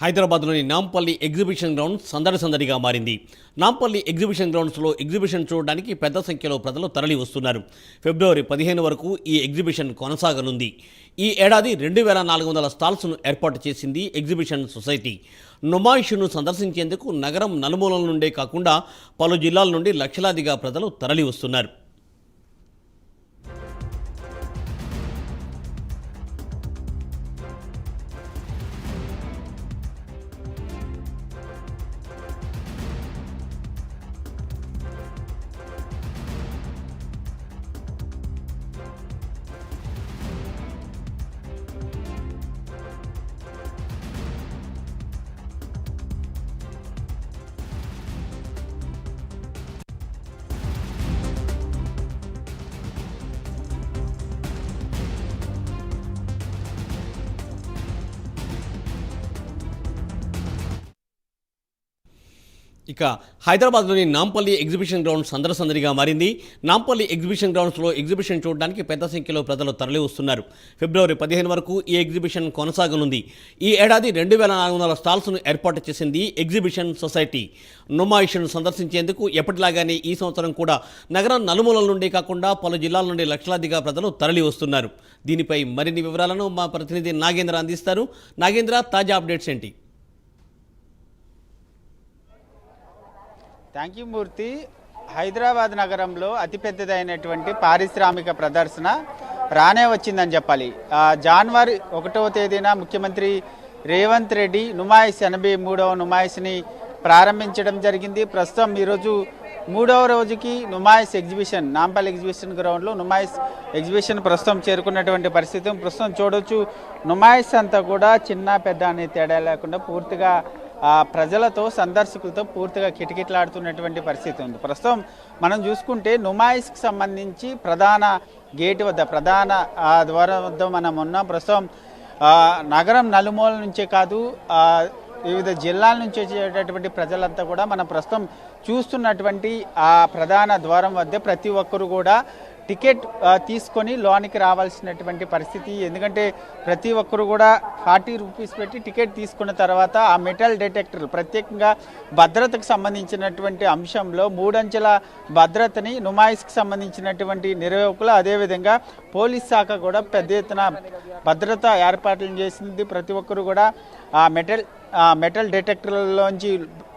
హైదరాబాద్లోని Nampally exhibition ground సందడిగా మారింది. నాంపల్లి ఎగ్జిబిషన్ గ్రౌండ్స్లో ఎగ్జిబిషన్ చూడడానికి పెద్ద సంఖ్యలో ప్రజలు తరలి వస్తున్నారు. ఫిబ్రవరి 15 వరకు ఈ ఎగ్జిబిషన్ కొనసాగనుంది. ఈ ఏడాది 2400 స్టాల్స్ను ఏర్పాటు చేసింది ఎగ్జిబిషన్ సొసైటీ. నుమాయిషును సందర్శించేందుకు నగరం నలుమూలల నుండే కాకుండా పలు జిల్లాల నుండి లక్షలాదిగా ప్రజలు తరలి వస్తున్నారు. ఇక హైదరాబాద్లోని నాంపల్లి ఎగ్జిబిషన్ గ్రౌండ్ సందడిగా మారింది. నాంపల్లి ఎగ్జిబిషన్ గ్రౌండ్స్లో ఎగ్జిబిషన్ చూడడానికి పెద్ద సంఖ్యలో ప్రజలు తరలి వస్తున్నారు. ఫిబ్రవరి 15 వరకు ఈ ఎగ్జిబిషన్ కొనసాగనుంది. ఈ ఏడాది 2400 స్టాల్స్ను ఏర్పాటు చేసింది ఎగ్జిబిషన్ సొసైటీ. నుమాయిషును సందర్శించేందుకు ఎప్పటిలాగానే ఈ సంవత్సరం కూడా నగరం నలుమూలల నుండి కాకుండా పలు జిల్లాల నుండి లక్షలాదిగా ప్రజలు తరలి వస్తున్నారు. దీనిపై మరిన్ని వివరాలను మా ప్రతినిధి నాగేంద్ర అందిస్తారు. నాగేంద్ర, తాజా అప్డేట్స్ ఏంటి? థ్యాంక్ యూ మూర్తి. హైదరాబాద్ నగరంలో అతిపెద్దదైనటువంటి పారిశ్రామిక ప్రదర్శన రానే వచ్చిందని చెప్పాలి. జనవరి 1వ తేదీన ముఖ్యమంత్రి రేవంత్ రెడ్డి నుమాయిస్ 83వ నుమాయిస్ని ప్రారంభించడం జరిగింది. ప్రస్తుతం ఈరోజు 3వ రోజుకి నుమాయిస్ ఎగ్జిబిషన్ నాంపల్లి ఎగ్జిబిషన్ గ్రౌండ్లో నుమాయిస్ ఎగ్జిబిషన్ ప్రస్తుతం చేరుకున్నటువంటి పరిస్థితి ప్రస్తుతం చూడవచ్చు. నుమాయిస్ అంతా కూడా చిన్న పెద్ద అనే తేడా లేకుండా పూర్తిగా ప్రజలతో సందర్శకులతో పూర్తిగా కిటకిటలాడుతున్నటువంటి పరిస్థితి ఉంది. ప్రస్తుతం మనం చూసుకుంటే నుమాయిస్కి సంబంధించి ప్రధాన గేటు వద్ద ప్రధాన ద్వారం వద్ద మనం ఉన్నాం. ప్రస్తుతం నగరం నలుమూల నుంచే కాదు వివిధ జిల్లాల నుంచి వచ్చేటటువంటి ప్రజలంతా కూడా మనం ప్రస్తుతం చూస్తున్నటువంటి ఆ ప్రధాన ద్వారం వద్ద ప్రతి ఒక్కరు కూడా టికెట్ తీసుకొని లోనికి రావాల్సినటువంటి పరిస్థితి. ఎందుకంటే ప్రతి ఒక్కరు కూడా 40 రూపీస్ పెట్టి టికెట్ తీసుకున్న తర్వాత ఆ మెటల్ డిటెక్టర్లు ప్రత్యేకంగా భద్రతకు సంబంధించినటువంటి అంశంలో 3 అంచెల భద్రతని నుమాయిస్కి సంబంధించినటువంటి నిర్వాహకులు అదేవిధంగా పోలీస్ శాఖ కూడా పెద్ద ఎత్తున భద్రత ఏర్పాట్లు చేసింది. ప్రతి ఒక్కరు కూడా ఆ మెటల్ డిటెక్టర్లోంచి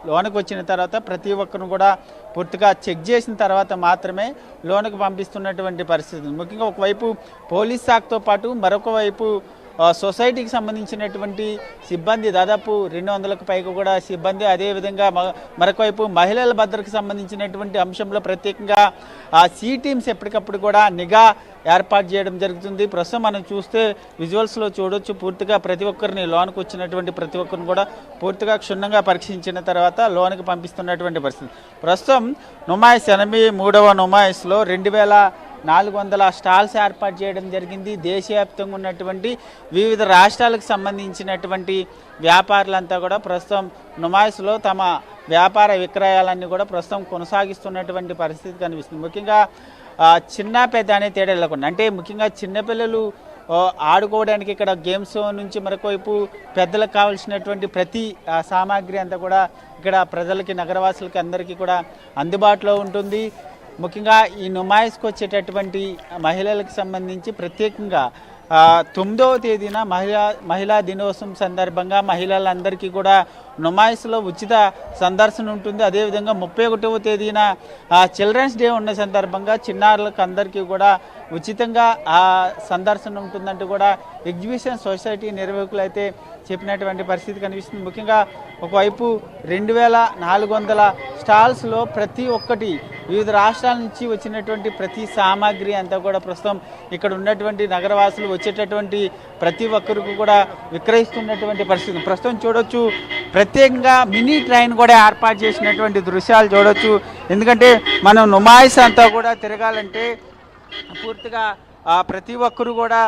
లోనికి వచ్చిన తర్వాత ప్రతి ఒక్కరిని కూడా పూర్తిగా చెక్ చేసిన తర్వాత మాత్రమే లోనికి పంపిస్తున్నటువంటి పరిస్థితి. ముఖ్యంగా ఒకవైపు పోలీస్ శాఖతో పాటు మరొక వైపు సొసైటీకి సంబంధించినటువంటి సిబ్బంది దాదాపు 200కు పైగా కూడా సిబ్బంది, అదేవిధంగా మరొకవైపు మహిళల భద్రతకు సంబంధించినటువంటి అంశంలో ప్రత్యేకంగా సి టీమ్స్ ఎప్పటికప్పుడు కూడా నిఘా ఏర్పాటు చేయడం జరుగుతుంది. ప్రస్తుతం మనం చూస్తే విజువల్స్లో చూడొచ్చు పూర్తిగా ప్రతి ఒక్కరిని లోనికి వచ్చినటువంటి ప్రతి ఒక్కరిని కూడా పూర్తిగా క్షుణ్ణంగా పరీక్షించిన తర్వాత లోనికి పంపిస్తున్నటువంటి పరిస్థితి. ప్రస్తుతం నుమాయిస్ 83వ నుమాయిస్లో 2400 స్టాల్స్ ఏర్పాటు చేయడం జరిగింది. దేశవ్యాప్తంగా ఉన్నటువంటి వివిధ రాష్ట్రాలకు సంబంధించినటువంటి వ్యాపారులంతా కూడా ప్రస్తుతం నుమాయిస్లో తమ వ్యాపార విక్రయాలన్నీ కూడా ప్రస్తుతం కొనసాగిస్తున్నటువంటి పరిస్థితి కనిపిస్తుంది. ముఖ్యంగా చిన్న పెద్ద అనే తేడా లేకుండా అంటే ముఖ్యంగా చిన్నపిల్లలు ఆడుకోవడానికి ఇక్కడ గేమ్స్ నుంచి మరొకవైపు పెద్దలకు కావాల్సినటువంటి ప్రతి సామాగ్రి అంతా కూడా ఇక్కడ ప్రజలకి నగరవాసులకి అందరికీ కూడా అందుబాటులో ఉంటుంది. ముఖ్యంగా ఈ నుమాయిస్కి వచ్చేటటువంటి మహిళలకు సంబంధించి ప్రత్యేకంగా 9వ తేదీన మహిళా దినోత్సవం సందర్భంగా మహిళలందరికీ కూడా నుమాయిస్లో ఉచిత సందర్శన ఉంటుంది. అదేవిధంగా 31వ తేదీన చిల్డ్రన్స్ డే ఉన్న సందర్భంగా చిన్నారులకు అందరికీ కూడా ఉచితంగా ఆ సందర్శన ఉంటుందంటూ కూడా ఎగ్జిబిషన్ సొసైటీ నిర్వాహకులు అయితే చెప్పినటువంటి పరిస్థితి కనిపిస్తుంది. ముఖ్యంగా ఒకవైపు 2400 స్టాల్స్లో ప్రతి ఒక్కటి వివిధ రాష్ట్రాల నుంచి వచ్చినటువంటి ప్రతి సామాగ్రి అంతా కూడా ప్రస్తుతం ఇక్కడ ఉన్నటువంటి నగరవాసులు వచ్చేటటువంటి ప్రతి ఒక్కరికి కూడా విక్రయిస్తున్నటువంటి పరిస్థితి ప్రస్తుతం చూడొచ్చు. ప్రత్యేకంగా మినీ ట్రైన్ కూడా ఏర్పాటు చేసినటువంటి దృశ్యాలు చూడొచ్చు. ఎందుకంటే మనం నుమాయిస్ అంతా కూడా తిరగాలంటే పూర్తిగా ప్రతి ఒక్కరు కూడా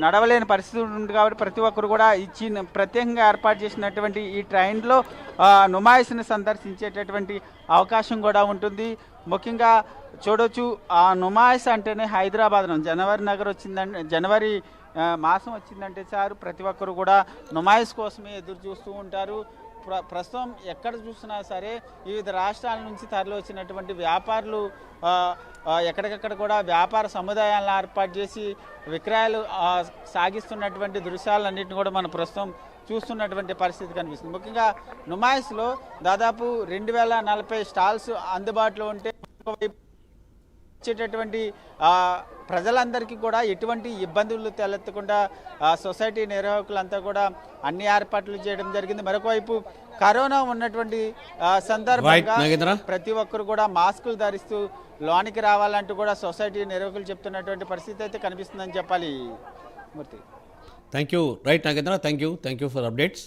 నడవలేని పరిస్థితి ఉంటుంది కాబట్టి ప్రతి ఒక్కరు కూడా ప్రత్యేకంగా ఏర్పాటు చేసినటువంటి ఈ ట్రైన్లో నుమాయిస్ని సందర్శించేటటువంటి అవకాశం కూడా ఉంటుంది. ముఖ్యంగా చూడొచ్చు ఆ నుమాయిస్ అంటేనే హైదరాబాద్ నుంచి జనవరి మాసం వచ్చిందంటే సార్ ప్రతి ఒక్కరు కూడా నుమాయిస్ కోసమే ఎదురు చూస్తూ ఉంటారు. ప్రస్తుతం ఎక్కడ చూసినా సరే వివిధ రాష్ట్రాల నుంచి తరలి వచ్చినటువంటి వ్యాపారులు ఎక్కడికక్కడ కూడా వ్యాపార సముదాయాలను ఏర్పాటు చేసి విక్రయాలు సాగిస్తున్నటువంటి దృశ్యాలన్నింటినీ కూడా మనం ప్రస్తుతం చూస్తున్నటువంటి పరిస్థితి కనిపిస్తుంది. ముఖ్యంగా నుమాయిస్లో దాదాపు 2040 స్టాల్స్ అందుబాటులో ఉంటే వచ్చేటటువంటి ప్రజలందరికీ కూడా ఎటువంటి ఇబ్బందులు తలెత్తకుండా సొసైటీ నిర్వాహకులంతా కూడా అన్ని ఏర్పాట్లు చేయడం జరిగింది. మరొకవైపు కరోనా ఉన్నటువంటి సందర్భంగా ప్రతి ఒక్కరు కూడా మాస్కులు ధరిస్తూ లోనికి రావాలంటూ కూడా సొసైటీ నిర్వాహకులు చెప్తున్నటువంటి పరిస్థితి అయితే కనిపిస్తుందని చెప్పాలి. Murthy, thank you. Right Nagendra, thank you for updates.